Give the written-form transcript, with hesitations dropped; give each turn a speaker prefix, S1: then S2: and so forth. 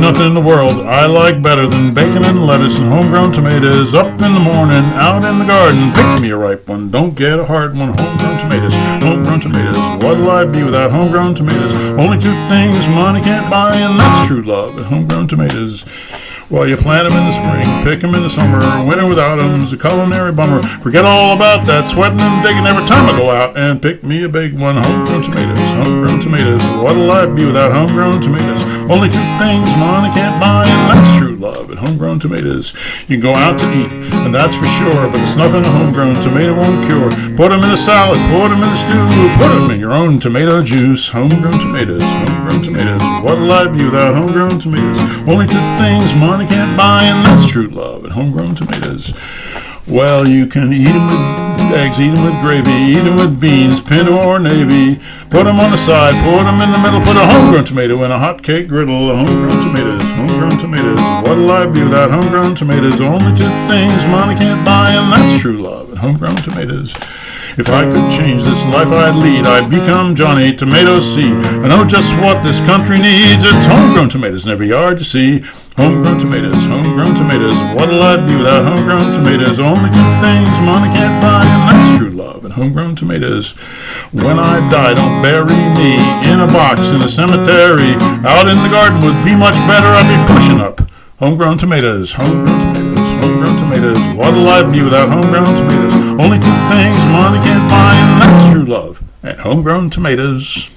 S1: nothing in the world I like better than bacon and lettuce and homegrown tomatoes. Up in the morning, out in the garden, pick me a ripe one, don't get a hard one. Homegrown tomatoes, homegrown tomatoes. What'll I be without homegrown tomatoes? Only two things money can't buy, and that's true love and homegrown tomatoes. Well, you plant them in the spring, pick them in the summer. Winter without them's a culinary bummer. Forget all about that sweating and digging every time I go out and pick me a big one. Homegrown tomatoes, homegrown tomatoes. What'll I be without homegrown tomatoes? Only two things money can't buy, and that's true love and homegrown tomatoes. You can go out to eat, and that's for sure, but it's nothing a homegrown tomato won't cure. Put them in a salad, put them in a stew, put them in your own tomato juice. Homegrown tomatoes, homegrown tomatoes. What'll I be without homegrown tomatoes? Only two things money can't buy, and that's true love and homegrown tomatoes. Well, you can eat them with eggs, eat them with gravy, eat them with beans, pinto or navy. Put them on the side, put them in the middle, put a homegrown tomato in a hot cake griddle. Homegrown tomatoes, homegrown tomatoes. What'll I be without homegrown tomatoes? Only two things money can't buy, and that's true love and homegrown tomatoes. If I could change this life I'd lead, I'd become Johnny Tomato Seed. I know just what this country needs. It's homegrown tomatoes in every yard you see. Homegrown tomatoes, homegrown tomatoes. What'll I be without homegrown tomatoes? Only two things money can't buy, and that's true love and homegrown tomatoes. When I die, don't bury me in a box in a cemetery. Out in the garden would be much better. I'd be pushing up homegrown tomatoes, homegrown tomatoes, homegrown tomatoes. What'll I be without homegrown tomatoes? Only two things money can't buy, and that's true love and homegrown tomatoes.